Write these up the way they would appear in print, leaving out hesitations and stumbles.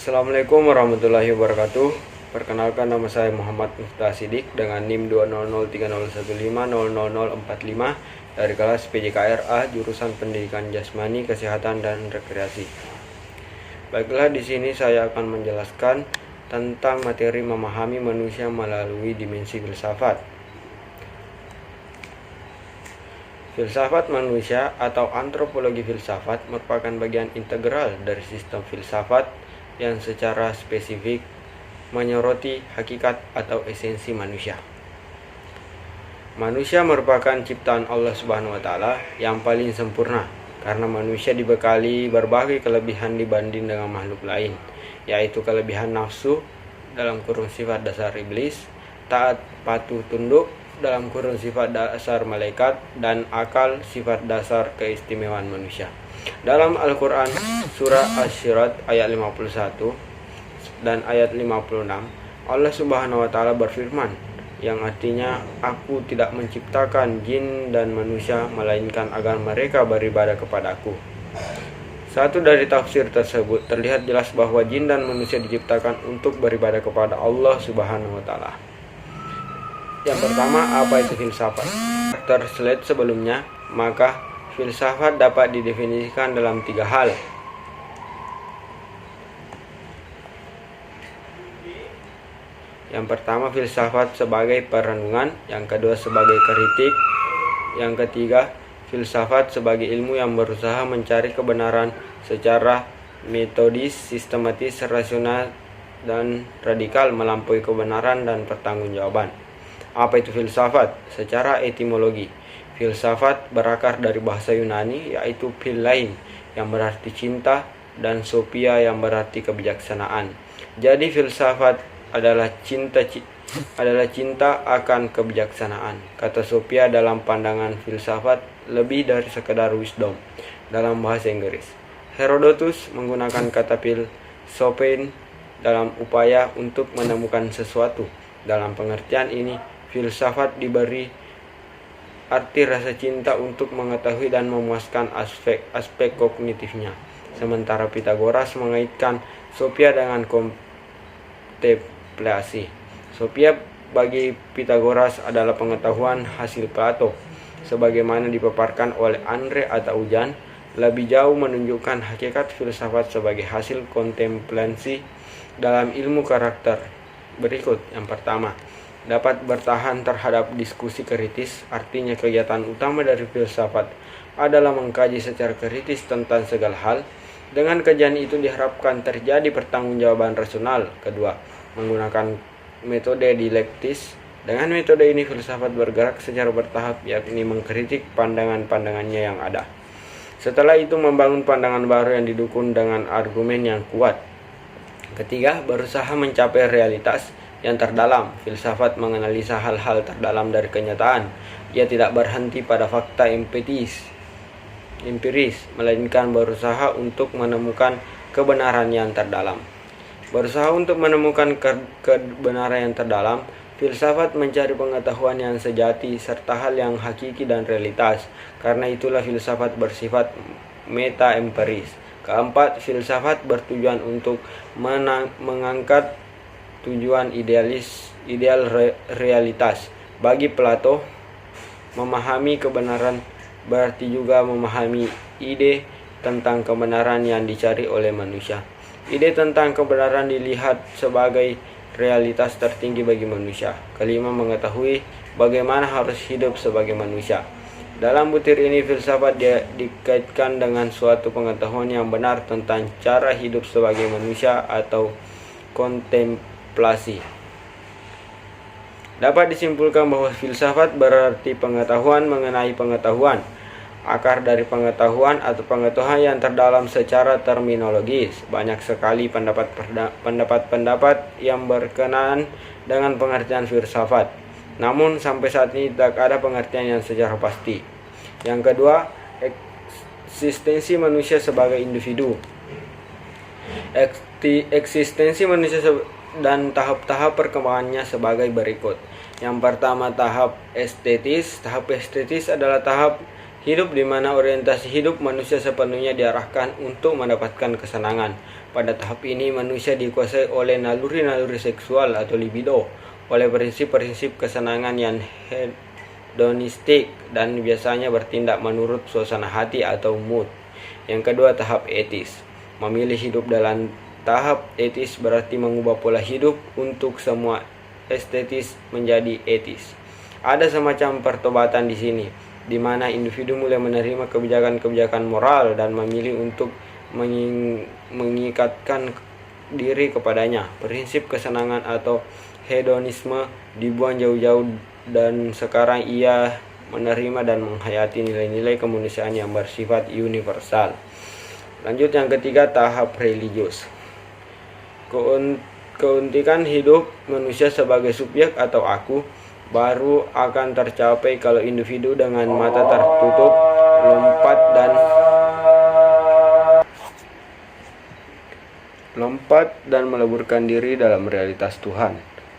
Assalamualaikum warahmatullahi wabarakatuh. Perkenalkan, nama saya Muhammad Miftah Sidik dengan NIM 20030150045 dari kelas PJKRA jurusan Pendidikan Jasmani, Kesehatan dan Rekreasi. Baiklah, di sini saya akan menjelaskan tentang materi memahami manusia melalui dimensi filsafat. Filsafat manusia atau antropologi filsafat merupakan bagian integral dari sistem filsafat yang secara spesifik menyoroti hakikat atau esensi manusia. Manusia merupakan ciptaan Allah Subhanahu wa Ta'ala yang paling sempurna karena manusia dibekali berbagai kelebihan dibanding dengan makhluk lain, yaitu kelebihan nafsu dalam kurung sifat dasar iblis, taat patuh tunduk dalam kurung sifat dasar malaikat, dan akal sifat dasar keistimewaan manusia. Dalam Al-Quran surah Asy-Syu'ara ayat 51 dan ayat 56, Allah Subhanahu wa Ta'ala berfirman, yang artinya, aku tidak menciptakan jin dan manusia melainkan agar mereka beribadah kepadaku. Satu dari tafsir tersebut terlihat jelas bahwa jin dan manusia diciptakan untuk beribadah kepada Allah Subhanahu wa Ta'ala. Yang pertama, apa itu filsafat? Pada slide sebelumnya, maka filsafat dapat didefinisikan dalam 3 hal. Yang pertama, filsafat sebagai perenungan. Yang kedua, sebagai kritik. Yang ketiga, filsafat sebagai ilmu yang berusaha mencari kebenaran secara metodis, sistematis, rasional, dan radikal melampaui kebenaran dan pertanggungjawaban. Apa itu filsafat? Secara etimologi, filsafat berakar dari bahasa Yunani, yaitu philein yang berarti cinta dan sophia yang berarti kebijaksanaan. Jadi filsafat adalah cinta akan kebijaksanaan. Kata sophia dalam pandangan filsafat lebih dari sekedar wisdom dalam bahasa Inggris. Herodotus menggunakan kata philosophene dalam upaya untuk menemukan sesuatu. Dalam pengertian ini, filsafat diberi arti rasa cinta untuk mengetahui dan memuaskan aspek kognitifnya. Sementara Pitagoras mengaitkan sophia dengan kontemplasi. Sophia bagi Pitagoras adalah pengetahuan hasil Plato, sebagaimana dipaparkan oleh Andre Ataujan, lebih jauh menunjukkan hakikat filsafat sebagai hasil kontemplasi dalam ilmu karakter. Berikut yang pertama, dapat bertahan terhadap diskusi kritis. Artinya kegiatan utama dari filsafat adalah mengkaji secara kritis tentang segala hal. Dengan kajian itu diharapkan terjadi pertanggungjawaban rasional. Kedua, menggunakan metode dialektis. Dengan metode ini filsafat bergerak secara bertahap, yakni mengkritik pandangan-pandangannya yang ada. Setelah itu membangun pandangan baru yang didukung dengan argumen yang kuat. Ketiga, berusaha mencapai realitas yang terdalam. Filsafat menganalisa hal-hal terdalam dari kenyataan. Ia tidak berhenti pada fakta empiris, melainkan berusaha untuk menemukan kebenaran yang terdalam. Berusaha untuk menemukan kebenaran yang terdalam, filsafat mencari pengetahuan yang sejati serta hal yang hakiki dan realitas. Karena itulah filsafat bersifat meta-empiris. Keempat, filsafat bertujuan untuk mengangkat tujuan ideal realitas. Bagi Plato, memahami kebenaran berarti juga memahami ide tentang kebenaran yang dicari oleh manusia. Ide tentang kebenaran dilihat sebagai realitas tertinggi bagi manusia. Kelima, mengetahui bagaimana harus hidup sebagai manusia. Dalam butir ini, filsafat dikaitkan dengan suatu pengetahuan yang benar tentang cara hidup sebagai manusia atau kontemplasi. Dapat disimpulkan bahwa filsafat berarti pengetahuan mengenai pengetahuan, akar dari pengetahuan atau pengetahuan yang terdalam secara terminologis. Banyak sekali pendapat-pendapat yang berkenaan dengan pengertian filsafat. Namun sampai saat ini tidak ada pengertian yang secara pasti. Yang kedua, eksistensi manusia sebagai individu. Eksistensi manusia dan tahap-tahap perkembangannya sebagai berikut. Yang pertama, tahap estetis. Tahap estetis adalah tahap Hidup di mana orientasi hidup manusia sepenuhnya diarahkan untuk mendapatkan kesenangan. Pada tahap ini manusia dikuasai oleh naluri-naluri seksual atau libido, oleh prinsip-prinsip kesenangan yang hedonistik dan biasanya bertindak menurut suasana hati atau mood. Yang kedua, tahap etis. Memilih hidup dalam tahap etis berarti mengubah pola hidup untuk semua estetis menjadi etis. Ada semacam pertobatan di sini, di mana individu mulai menerima kebijakan-kebijakan moral dan memilih untuk mengikatkan diri kepadanya. Prinsip kesenangan atau hedonisme dibuang jauh-jauh dan sekarang ia menerima dan menghayati nilai-nilai kemanusiaan yang bersifat universal. Lanjut yang ketiga, tahap religius. Keuntikan hidup manusia sebagai subjek atau aku baru akan tercapai kalau individu dengan mata tertutup lompat dan meleburkan diri dalam realitas Tuhan.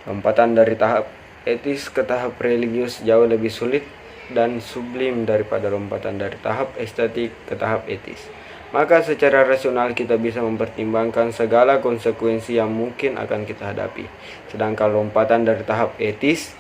Lompatan dari tahap etis ke tahap religius jauh lebih sulit dan sublim daripada lompatan dari tahap estetik ke tahap etis. Maka secara rasional kita bisa mempertimbangkan segala konsekuensi yang mungkin akan kita hadapi. Sedangkan lompatan dari tahap etis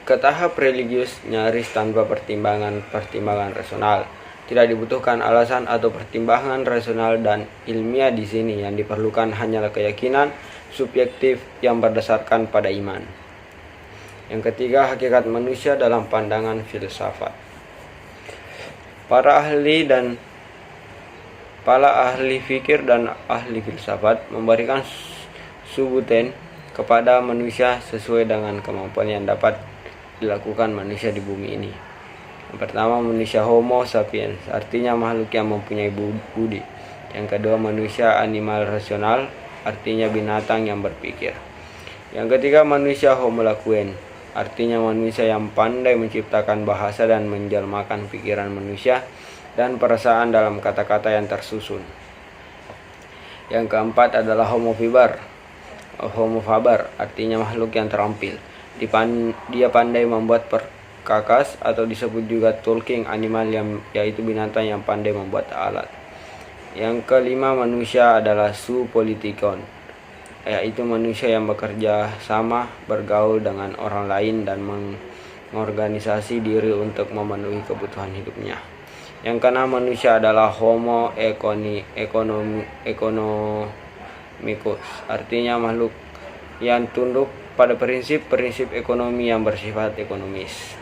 ke tahap religius nyaris tanpa pertimbangan rasional. Tidak dibutuhkan alasan atau pertimbangan rasional dan ilmiah di sini. Yang diperlukan hanyalah keyakinan subjektif yang berdasarkan pada iman. Yang ketiga, hakikat manusia dalam pandangan filsafat. Para ahli fikir dan ahli filsafat memberikan subutan kepada manusia sesuai dengan kemampuan yang dapat dilakukan manusia di bumi ini. Yang pertama, manusia Homo sapiens, artinya makhluk yang mempunyai budi. Yang kedua, manusia animal rasional, artinya binatang yang berpikir. Yang ketiga, manusia Homo lacuen, artinya manusia yang pandai menciptakan bahasa dan menjelmakan pikiran manusia dan perasaan dalam kata-kata yang tersusun. Yang keempat adalah Homo faber, artinya makhluk yang terampil. Dia pandai membuat perkakas atau disebut juga talking animal, yaitu binatang yang pandai membuat alat. Yang kelima, manusia adalah zoopolitikon, yaitu manusia yang bekerja sama, bergaul dengan orang lain dan mengorganisasi diri untuk memenuhi kebutuhan hidupnya. Yang keenam, manusia adalah Homo economicus, artinya makhluk yang tunduk pada prinsip-prinsip ekonomi yang bersifat ekonomis.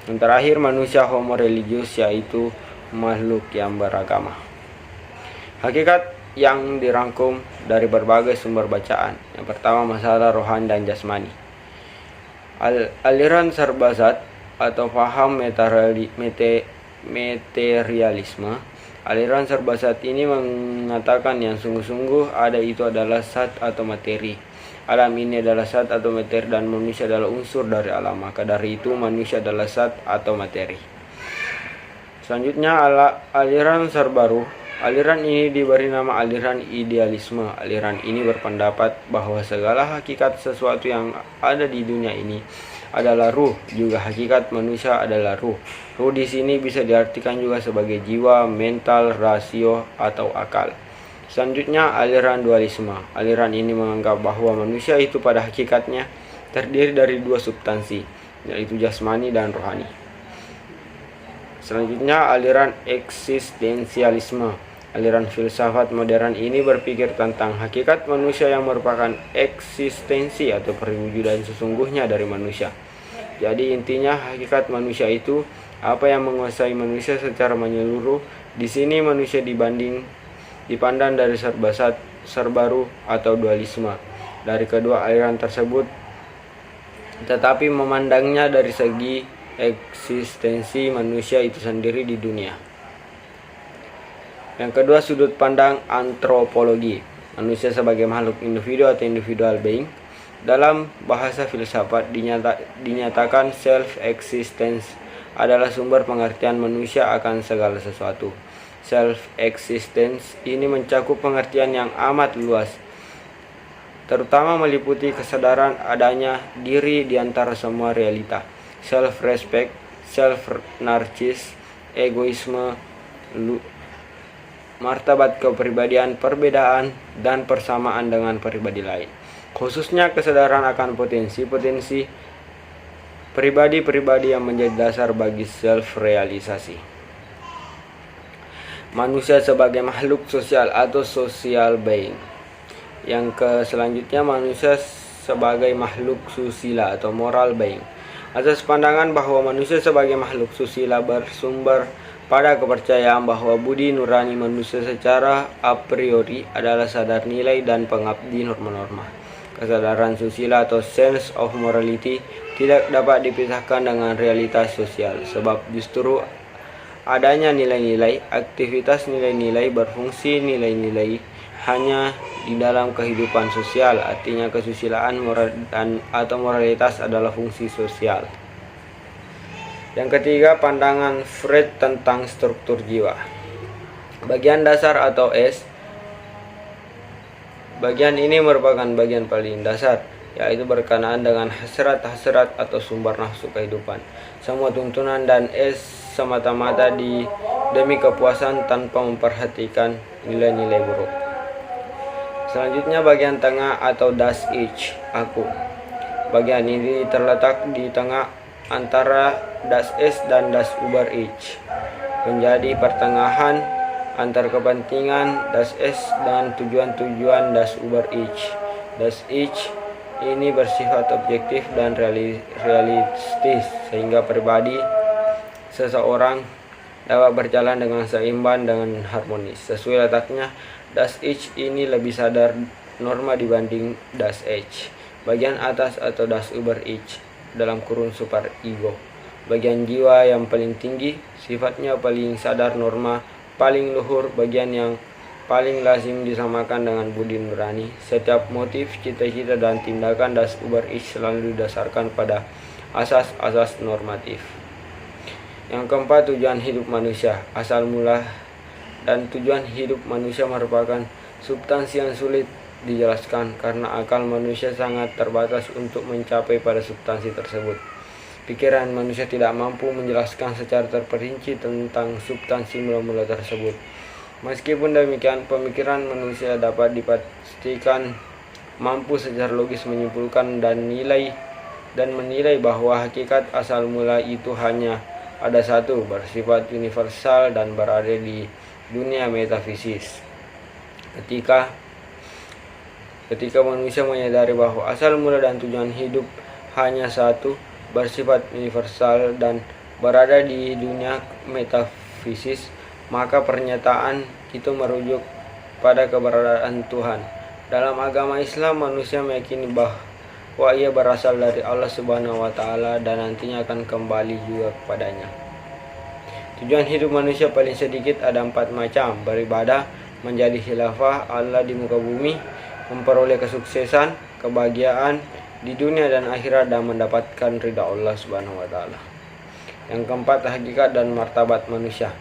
Yang terakhir, manusia Homo religius, yaitu makhluk yang beragama. Hakikat yang dirangkum dari berbagai sumber bacaan. Yang pertama, masalah rohani dan jasmani. Aliran serbazat atau paham materialisme. Aliran serbazat ini mengatakan yang sungguh-sungguh ada itu adalah zat atau materi. Alam ini adalah zat atau materi dan manusia adalah unsur dari alam. Maka dari itu manusia adalah zat atau materi. Selanjutnya aliran serbaru. Aliran ini diberi nama aliran idealisme. Aliran ini berpendapat bahwa segala hakikat sesuatu yang ada di dunia ini adalah ruh, juga hakikat manusia adalah ruh. Ruh di sini bisa diartikan juga sebagai jiwa, mental, rasio, atau akal. Selanjutnya, aliran dualisme. Aliran ini menganggap bahwa manusia itu pada hakikatnya terdiri dari dua substansi, yaitu jasmani dan rohani. Selanjutnya, aliran eksistensialisme. Aliran filsafat modern ini berpikir tentang hakikat manusia yang merupakan eksistensi atau perwujudan sesungguhnya dari manusia. Jadi intinya hakikat manusia itu apa yang menguasai manusia secara menyeluruh. Di sini manusia dipandang dari serbazat, serbaru atau dualisme dari kedua aliran tersebut, tetapi memandangnya dari segi eksistensi manusia itu sendiri di dunia. Yang kedua, sudut pandang antropologi. Manusia sebagai makhluk individu atau individual being. Dalam bahasa filsafat dinyatakan self-existence adalah sumber pengertian manusia akan segala sesuatu. Self-existence ini mencakup pengertian yang amat luas, terutama meliputi kesadaran adanya diri di antara semua realita. Self-respect, self-narcis, egoisme, martabat kepribadian, perbedaan, dan persamaan dengan pribadi lain. Khususnya kesadaran akan potensi-potensi pribadi-pribadi yang menjadi dasar bagi self-realisasi. Manusia sebagai makhluk sosial atau social being. Yang selanjutnya, manusia sebagai makhluk susila atau moral being. Atas pandangan bahwa manusia sebagai makhluk susila bersumber pada kepercayaan bahwa budi nurani manusia secara a priori adalah sadar nilai dan pengabdi norma-norma. Kesadaran susila atau sense of morality tidak dapat dipisahkan dengan realitas sosial, sebab justru adanya nilai-nilai, aktivitas nilai-nilai, berfungsi nilai-nilai hanya di dalam kehidupan sosial. Artinya kesusilaan atau moralitas adalah fungsi sosial. Yang ketiga, pandangan Freud tentang struktur jiwa. Bagian dasar atau S. Bagian ini merupakan bagian paling dasar, yaitu berkenaan dengan hasrat-hasrat atau sumber nafsu kehidupan. Semua tuntunan dan S semata-mata demi kepuasan tanpa memperhatikan nilai-nilai buruk. Selanjutnya, bagian tengah atau das Ich, aku. Bagian ini terletak di tengah antara das Es dan das Über Ich, menjadi pertengahan antar kepentingan das Es dan tujuan-tujuan das Über Ich. Das Ich ini bersifat objektif dan realistis, sehingga pribadi seseorang dapat berjalan dengan seimbang dan harmonis. Sesuai letaknya, das Ich ini lebih sadar norma dibanding das Ich. Bagian atas atau das Über Ich dalam kurun super ego. Bagian jiwa yang paling tinggi, sifatnya paling sadar norma, paling luhur, bagian yang paling lazim disamakan dengan budi nurani. Setiap motif, cita-cita, dan tindakan das Über Ich selalu didasarkan pada asas-asas normatif. Yang keempat, tujuan hidup manusia. Asal mula dan tujuan hidup manusia merupakan substansi yang sulit dijelaskan karena akal manusia sangat terbatas untuk mencapai pada substansi tersebut. Pikiran manusia tidak mampu menjelaskan secara terperinci tentang substansi mula-mula tersebut. Meskipun demikian, pemikiran manusia dapat dipastikan mampu secara logis menyimpulkan dan menilai bahwa hakikat asal mula itu hanya ada satu, bersifat universal dan berada di dunia metafisis. Ketika manusia menyadari bahwa asal mula dan tujuan hidup hanya satu, bersifat universal dan berada di dunia metafisis, maka pernyataan itu merujuk pada keberadaan Tuhan. Dalam agama Islam, manusia meyakini bahwa ia berasal dari Allah Subhanahu wa Ta'ala dan nantinya akan kembali juga kepadanya. Tujuan hidup manusia paling sedikit ada 4 macam: beribadah, menjadi khilafah Allah di muka bumi, memperoleh kesuksesan, kebahagiaan di dunia dan akhirat, dan mendapatkan ridha Allah Subhanahu wa Ta'ala. Yang keempat, hakikat dan martabat manusia.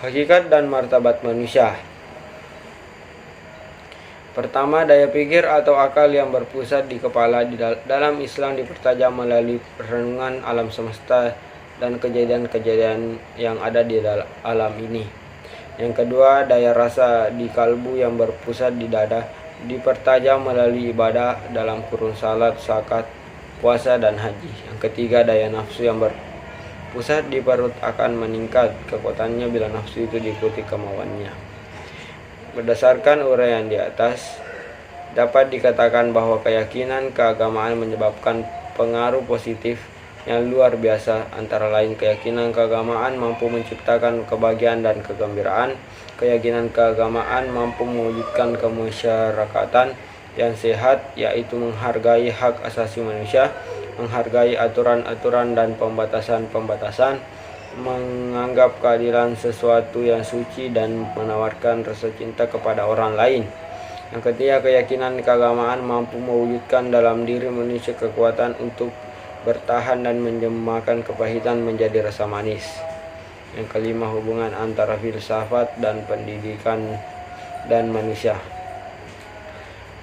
Hakikat dan martabat manusia. Pertama, daya pikir atau akal yang berpusat di kepala dalam Islam dipertajam melalui renungan alam semesta dan kejadian-kejadian yang ada di alam ini. Yang kedua, daya rasa di kalbu yang berpusat di dada dipertajam melalui ibadah dalam kurun salat, zakat, puasa, dan haji. Yang ketiga, daya nafsu yang berpusat di perut akan meningkat kekuatannya bila nafsu itu diikuti kemauannya. Berdasarkan uraian di atas, dapat dikatakan bahwa keyakinan keagamaan menyebabkan pengaruh positif yang luar biasa. Antara lain, keyakinan keagamaan mampu menciptakan kebahagiaan dan kegembiraan. Keyakinan keagamaan mampu mewujudkan kemasyarakatan yang sehat, yaitu menghargai hak asasi manusia, menghargai aturan-aturan dan pembatasan-pembatasan, menganggap keadilan sesuatu yang suci, dan menawarkan rasa cinta kepada orang lain. Yang ketiga, keyakinan keagamaan mampu mewujudkan dalam diri manusia kekuatan untuk bertahan dan menjemahkan kepahitan menjadi rasa manis. Yang kelima, hubungan antara filsafat dan pendidikan dan manusia.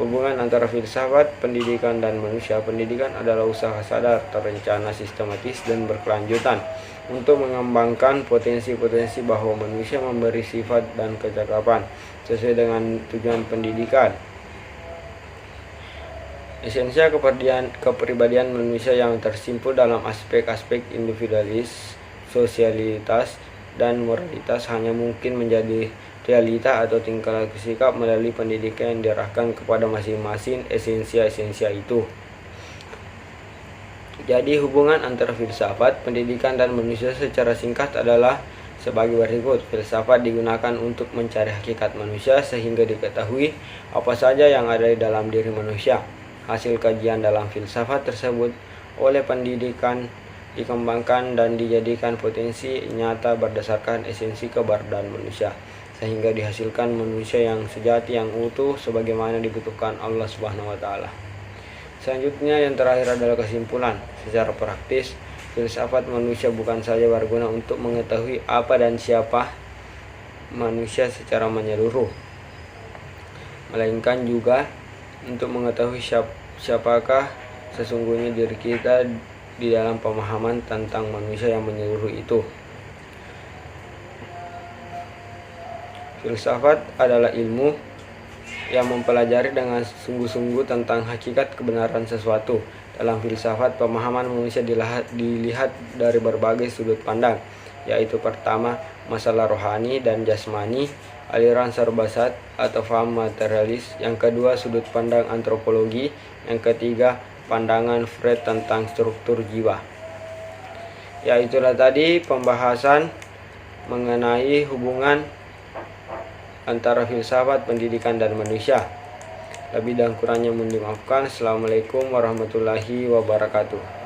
Hubungan antara filsafat, pendidikan, dan manusia. Pendidikan adalah usaha sadar, terencana, sistematis, dan berkelanjutan untuk mengembangkan potensi-potensi bahwa manusia memberi sifat dan kecakapan sesuai dengan tujuan pendidikan. Esensia kepribadian manusia yang tersimpul dalam aspek-aspek individualis, sosialitas, dan moralitas hanya mungkin menjadi realita atau tingkah laku sikap melalui pendidikan yang diarahkan kepada masing-masing esensia-esensia itu. Jadi hubungan antara filsafat, pendidikan, dan manusia secara singkat adalah sebagai berikut. Filsafat digunakan untuk mencari hakikat manusia sehingga diketahui apa saja yang ada di dalam diri manusia. Hasil kajian dalam filsafat tersebut oleh pendidikan dikembangkan dan dijadikan potensi nyata berdasarkan esensi keberadaan manusia, sehingga dihasilkan manusia yang sejati, yang utuh sebagaimana dibutuhkan Allah Subhanahu wa taala. Selanjutnya yang terakhir adalah kesimpulan. Secara praktis, filsafat manusia bukan saja berguna untuk mengetahui apa dan siapa manusia secara menyeluruh, melainkan juga untuk mengetahui siapakah sesungguhnya diri kita di dalam pemahaman tentang manusia yang menyeluruh itu. Filsafat adalah ilmu yang mempelajari dengan sungguh-sungguh tentang hakikat kebenaran sesuatu. Dalam filsafat, pemahaman manusia dilihat dari berbagai sudut pandang, yaitu pertama, masalah rohani dan jasmani, aliran Sarbasat atau faham materialis. Yang kedua, sudut pandang antropologi. Yang ketiga, pandangan Freud tentang struktur jiwa. Ya, itulah tadi pembahasan mengenai hubungan antara filsafat, pendidikan, dan manusia. Lebih dan kurangnya mohon dimaafkan. Assalamualaikum warahmatullahi wabarakatuh.